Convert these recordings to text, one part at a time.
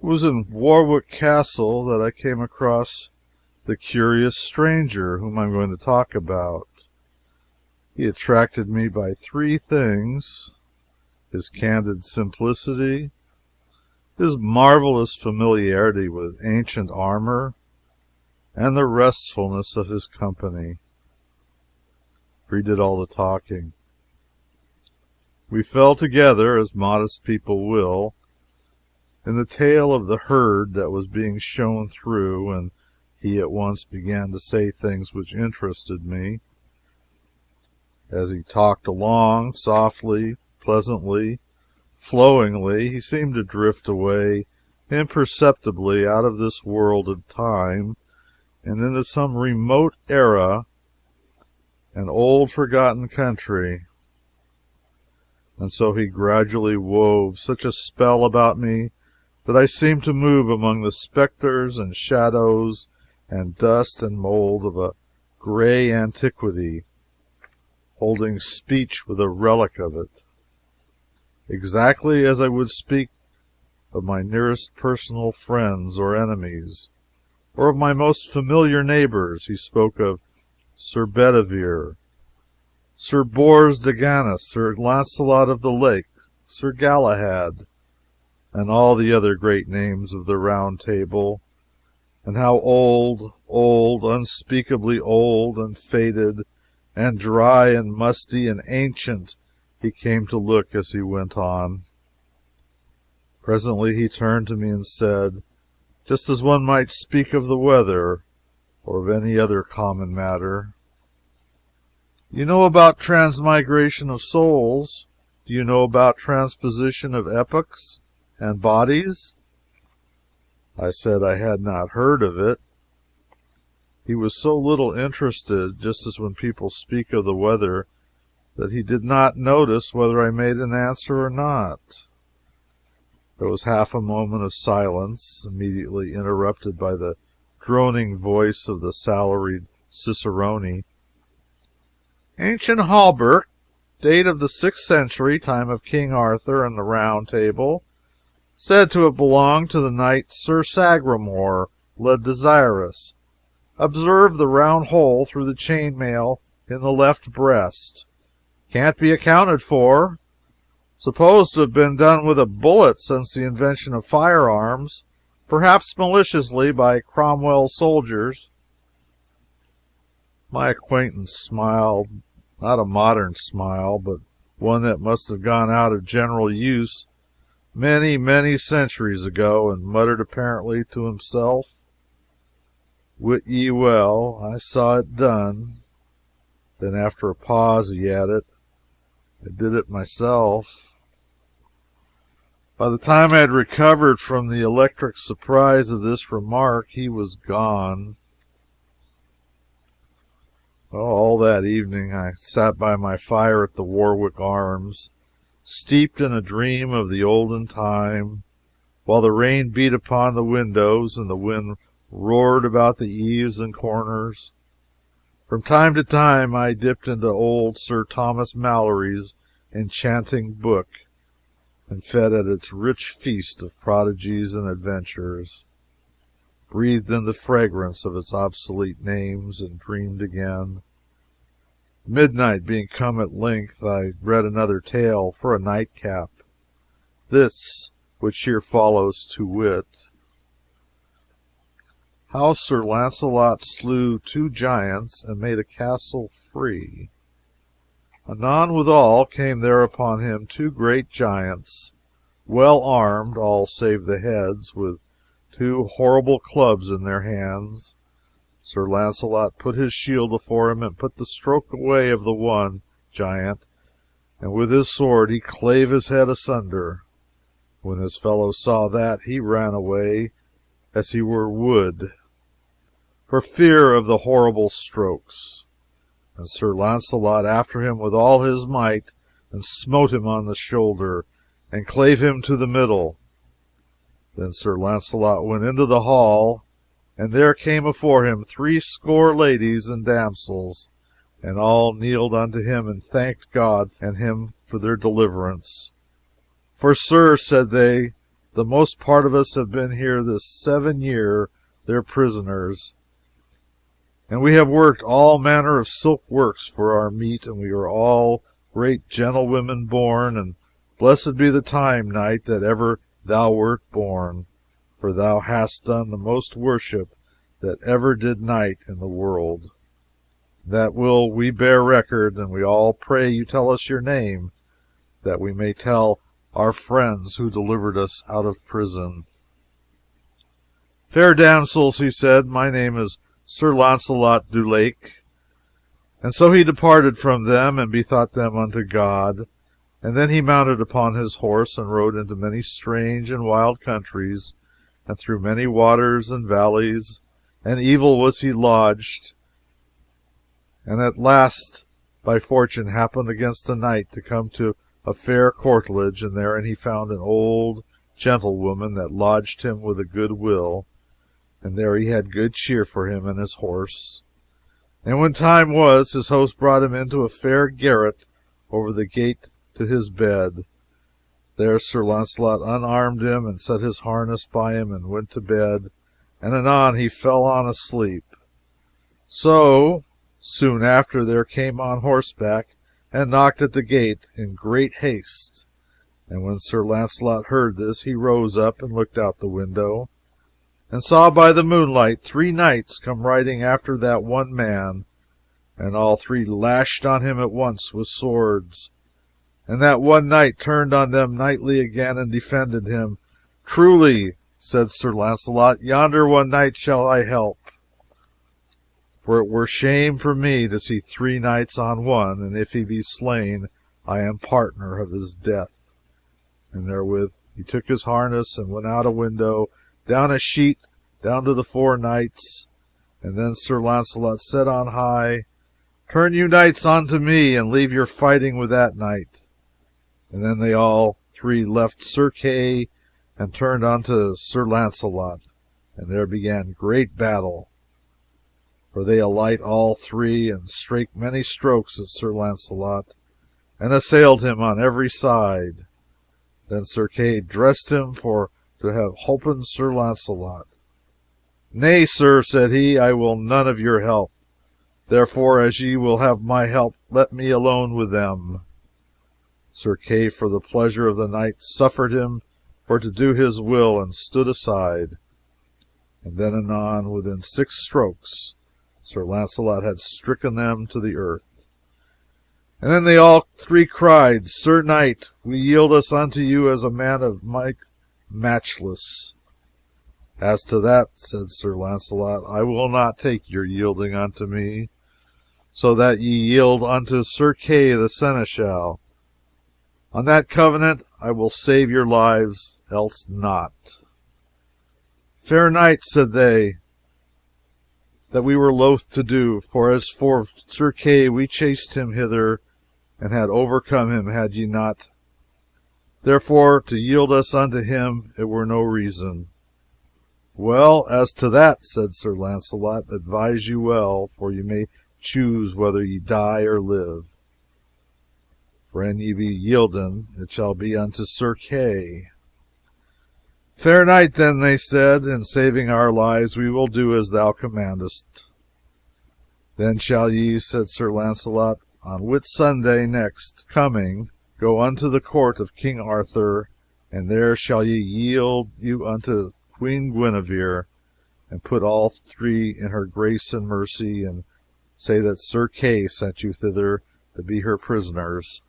It was in Warwick Castle that I came across the curious stranger whom I'm going to talk about. He attracted me by three things: his candid simplicity, his marvelous familiarity with ancient armor, and the restfulness of his company. For he did all the talking. We fell together, as modest people will, in the tail of the herd that was being shown through, and he at once began to say things which interested me. As he talked along, softly, pleasantly, flowingly, he seemed to drift away imperceptibly out of this world and time and into some remote era, an old forgotten country. And so he gradually wove such a spell about me that I seemed to move among the specters and shadows and dust and mold of a gray antiquity, holding speech with a relic of it. Exactly as I would speak of my nearest personal friends or enemies, or of my most familiar neighbors, he spoke of Sir Bedivere, Sir Bors de Ganis, Sir Launcelot of the Lake, Sir Galahad, and all the other great names of the Round Table, and how old, unspeakably old, and faded, and dry, and musty, and ancient he came to look as he went on. Presently he turned to me and said, just as one might speak of the weather, or of any other common matter, "You know about transmigration of souls? Do you know about transposition of epochs and bodies?" I said I had not heard of it. He was so little interested, just as when people speak of the weather, that he did not notice whether I made an answer or not. There was half a moment of silence, immediately interrupted by the droning voice of the salaried cicerone. "Ancient hauberk, date of the 6th century, time of King Arthur and the Round Table, said to have belonged to the knight Sir Sagramore le Desirous. Observe the round hole through the chain mail in the left breast. Can't be accounted for. Supposed to have been done with a bullet since the invention of firearms, perhaps maliciously by Cromwell's soldiers." My acquaintance smiled, not a modern smile, but one that must have gone out of general use many, many centuries ago, and muttered apparently to himself, "Wit ye well, I saw it done." Then after a pause he added, "I did it myself." By the time I had recovered from the electric surprise of this remark, he was gone. Well, all that evening I sat by my fire at the Warwick Arms, steeped in a dream of the olden time, while the rain beat upon the windows and the wind roared about the eaves and corners. From time to time I dipped into old Sir Thomas Malory's enchanting book, and fed at its rich feast of prodigies and adventures, breathed in the fragrance of its obsolete names, and dreamed again. Midnight being come at length, I read another tale for a nightcap, this which here follows, to wit: How Sir Launcelot slew 2 giants and made a castle free. Anon withal came there upon him 2 great giants, well armed, all save the heads, with 2 horrible clubs in their hands. Sir Launcelot put his shield afore him, and put the stroke away of the one giant, and with his sword he clave his head asunder. When his fellow saw that, he ran away as he were wood, for fear of the horrible strokes. And Sir Launcelot after him with all his might, and smote him on the shoulder, and clave him to the middle. Then Sir Launcelot went into the hall, and there came afore him 80 ladies and damsels, and all kneeled unto him and thanked God and him for their deliverance. For, sir, said they, the most part of us have been here this 7 year their prisoners, and we have worked all manner of silk works for our meat, and we are all great gentlewomen born, and blessed be the time, knight, that ever thou wert born, for thou hast done the most worship that ever did knight in the world. That will we bear record, and we all pray you tell us your name, that we may tell our friends who delivered us out of prison. Fair damsels, he said, my name is Sir Launcelot du Lake. And so he departed from them, and bethought them unto God. And then he mounted upon his horse, and rode into many strange and wild countries, and through many waters and valleys, and evil was he lodged. And at last by fortune happened against a knight to come to a fair courtlage, and therein he found an old gentlewoman that lodged him with a good will, and there he had good cheer for him and his horse. And when time was, his host brought him into a fair garret over the gate to his bed. There Sir Launcelot unarmed him, and set his harness by him, and went to bed, and anon he fell on asleep. So soon after there came on horseback, and knocked at the gate in great haste. And when Sir Launcelot heard this, he rose up and looked out the window, and saw by the moonlight 3 knights come riding after that one man, and all 3 lashed on him at once with swords. And that one knight turned on them knightly again, and defended him. Truly, said Sir Launcelot, yonder one knight shall I help. For it were shame for me to see 3 knights on one, and if he be slain, I am partner of his death. And therewith he took his harness, and went out a window, down a sheet, down to the 4 knights. And then Sir Launcelot said on high, Turn you knights unto me, and leave your fighting with that knight. And then they all 3 left Sir Kay, and turned unto Sir Launcelot, and there began great battle. For they alight all 3, and strake many strokes at Sir Launcelot, and assailed him on every side. Then Sir Kay dressed him for to have holpen Sir Launcelot. Nay, sir, said he, I will none of your help. Therefore, as ye will have my help, let me alone with them. Sir Kay, for the pleasure of the knight, suffered him for to do his will, and stood aside. And then anon, within 6 strokes, Sir Launcelot had stricken them to the earth. And then they all 3 cried, Sir Knight, we yield us unto you as a man of might matchless. As to that, said Sir Launcelot, I will not take your yielding unto me, so that ye yield unto Sir Kay the Seneschal. On that covenant I will save your lives, else not. Fair knight, said they, that we were loath to do, for as for Sir Kay, we chased him hither, and had overcome him, had ye not. Therefore, to yield us unto him, it were no reason. Well, as to that, said Sir Launcelot, advise you well, for ye may choose whether ye die or live. For an ye be yielden, it shall be unto Sir Kay. Fair knight, then, they said, in saving our lives, we will do as thou commandest. Then shall ye, said Sir Launcelot, on Whitsunday next coming, go unto the court of King Arthur, and there shall ye yield you unto Queen Guinevere, and put all 3 in her grace and mercy, and say that Sir Kay sent you thither to be her prisoners.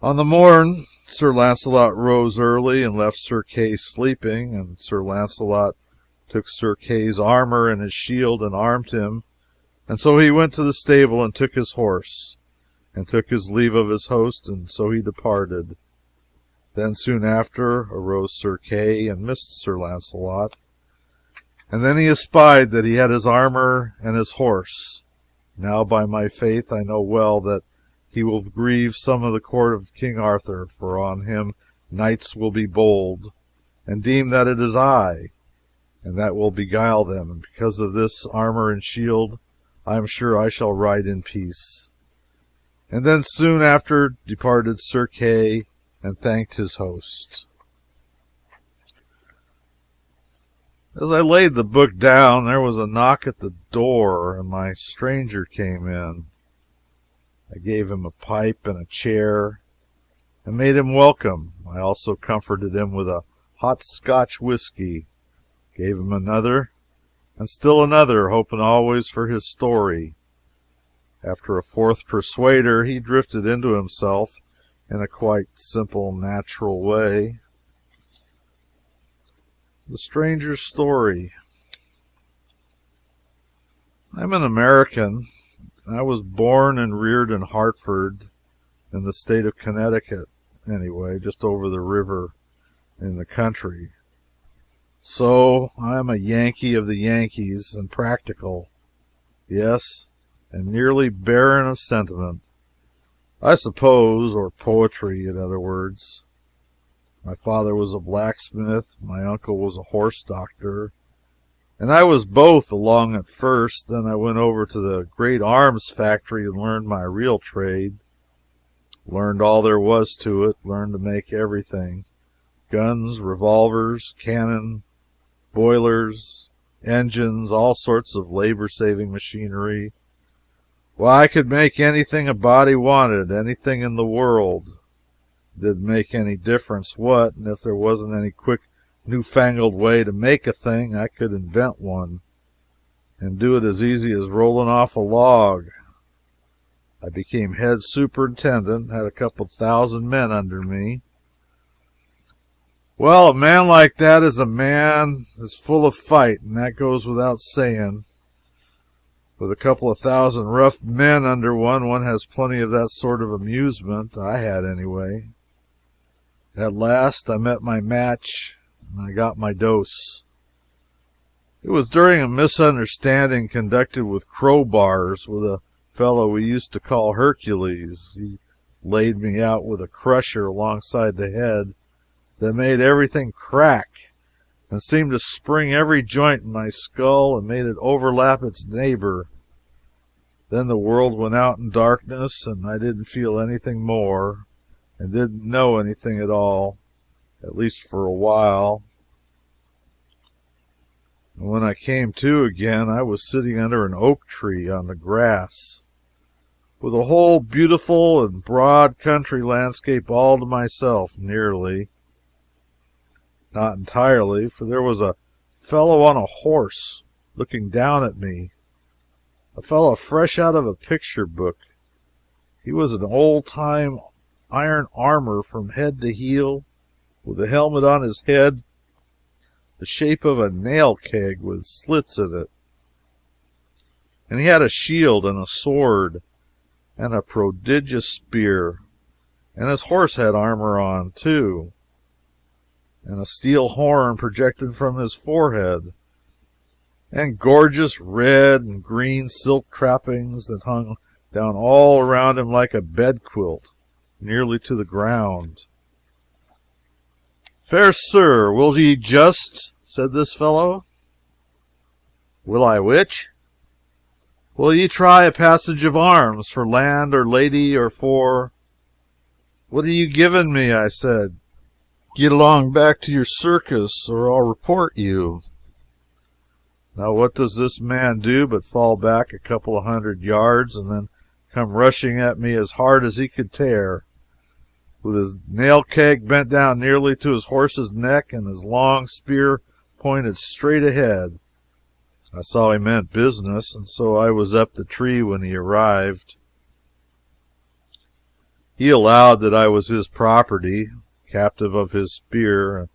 On the morn Sir Launcelot rose early, and left Sir Kay sleeping, and Sir Launcelot took Sir Kay's armor and his shield, and armed him, and so he went to the stable, and took his horse, and took his leave of his host, and so he departed. Then soon after arose Sir Kay, and missed Sir Launcelot, and then he espied that he had his armor and his horse. Now by my faith I know well that he will grieve some of the court of King Arthur, for on him knights will be bold, and deem that it is I, and that will beguile them, and because of this armor and shield I am sure I shall ride in peace. And then soon after departed Sir Kay, and thanked his host. As I laid the book down, there was a knock at the door, and my stranger came in. I gave him a pipe and a chair, and made him welcome. I also comforted him with a hot Scotch whiskey, gave him another, and still another, hoping always for his story. After a fourth persuader, he drifted into himself in a quite simple, natural way. The stranger's story. I'm an American. I was born and reared in Hartford, in the state of Connecticut, anyway, just over the river in the country. So I'm a Yankee of the Yankees, and practical, yes, and nearly barren of sentiment, I suppose, or poetry, in other words. My father was a blacksmith, my uncle was a horse doctor, and I was both along at first. Then I went over to the great arms factory and learned my real trade, learned all there was to it, learned to make everything: guns, revolvers, cannon, boilers, engines, all sorts of labor-saving machinery. Why, I could make anything a body wanted, anything in the world. It didn't make any difference what, and if there wasn't any quick, newfangled way to make a thing, I could invent one, and do it as easy as rolling off a log. I became head superintendent, had a couple thousand men under me. Well, a man like that is a man is full of fight, and that goes without saying. With a couple of thousand rough men under one has plenty of that sort of amusement. I had, anyway. At last I met my match, and I got my dose. It was during a misunderstanding conducted with crowbars with a fellow we used to call Hercules. He laid me out with a crusher alongside the head that made everything crack and seemed to spring every joint in my skull and made it overlap its neighbor. Then the world went out in darkness, and I didn't feel anything more, and didn't know anything at all, at least for a while. And when I came to again, I was sitting under an oak tree on the grass, with a whole beautiful and broad country landscape all to myself, nearly. Not entirely, for there was a fellow on a horse looking down at me, a fellow fresh out of a picture book. He was an old-time iron armor from head to heel, with a helmet on his head the shape of a nail keg with slits in it, and he had a shield and a sword and a prodigious spear, and his horse had armor on, too, and a steel horn projected from his forehead, and gorgeous red and green silk trappings that hung down all around him like a bedquilt, nearly to the ground. "Fair sir, will ye just," said this fellow. "Will I which?" "Will ye try a passage of arms for land or lady or for—" "What are you giving me?" I said. "Get along back to your circus, or I'll report you." Now, what does this man do but fall back a couple of 100 yards and then come rushing at me as hard as he could tear, with his nail keg bent down nearly to his horse's neck and his long spear pointed straight ahead. I saw he meant business, and so I was up the tree when he arrived. He allowed that I was his property, captive of his spear.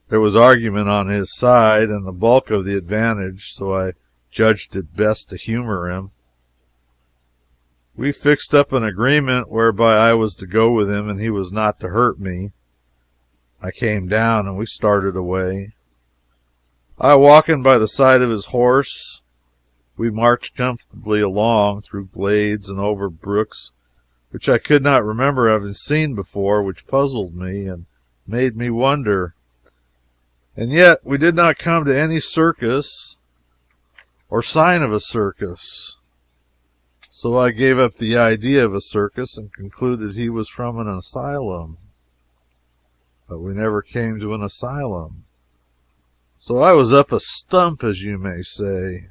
There was argument on his side, and the bulk of the advantage, so I judged it best to humor him. We fixed up an agreement whereby I was to go with him and he was not to hurt me. I came down and we started away. I walking by the side of his horse. We marched comfortably along through glades and over brooks which I could not remember having seen before, which puzzled me and made me wonder. And yet we did not come to any circus or sign of a circus. So I gave up the idea of a circus and concluded he was from an asylum. But we never came to an asylum. So I was up a stump, as you may say.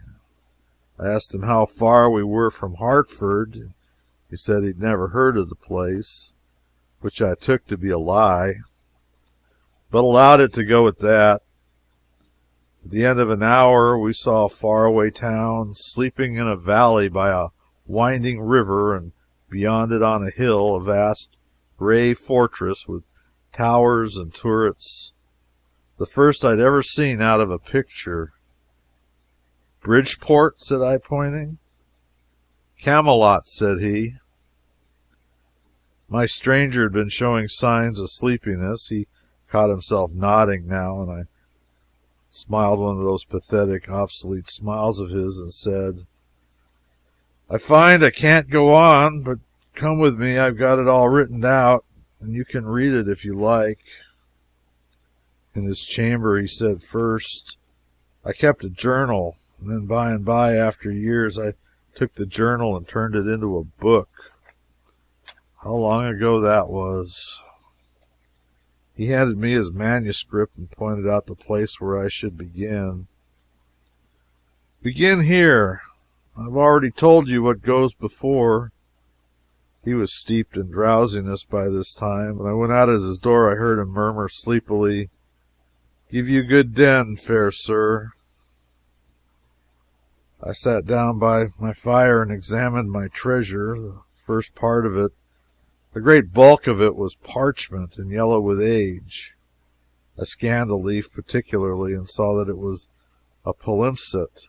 I asked him how far we were from Hartford. He said he'd never heard of the place, which I took to be a lie, but allowed it to go at that. At the end of an hour, we saw a faraway town sleeping in a valley by a winding river, and beyond it on a hill a vast gray fortress with towers and turrets, the first I'd ever seen out of a picture. Bridgeport, said I, pointing. Camelot, said he. My stranger had been showing signs of sleepiness. He caught himself nodding now, and I smiled one of those pathetic, obsolete smiles of his and said, I find I can't go on, but come with me. I've got it all written out, and you can read it if you like. In his chamber, he said, first, I kept a journal, and then by and by, after years, I took the journal and turned it into a book. How long ago that was. He handed me his manuscript and pointed out the place where I should begin. Begin here. I've already told you what goes before. He was steeped in drowsiness by this time. When I went out at his door, I heard him murmur sleepily, Give you good den, fair sir. I sat down by my fire and examined my treasure. The first part of it, the great bulk of it, was parchment and yellow with age. I scanned the leaf particularly and saw that it was a palimpsest.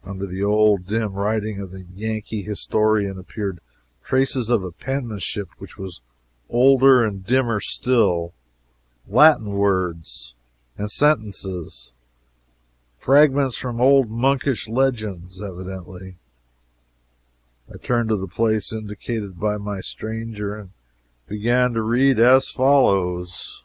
Under the old, dim writing of the Yankee historian appeared traces of a penmanship which was older and dimmer still, Latin words and sentences, fragments from old monkish legends, evidently. I turned to the place indicated by my stranger and began to read as follows.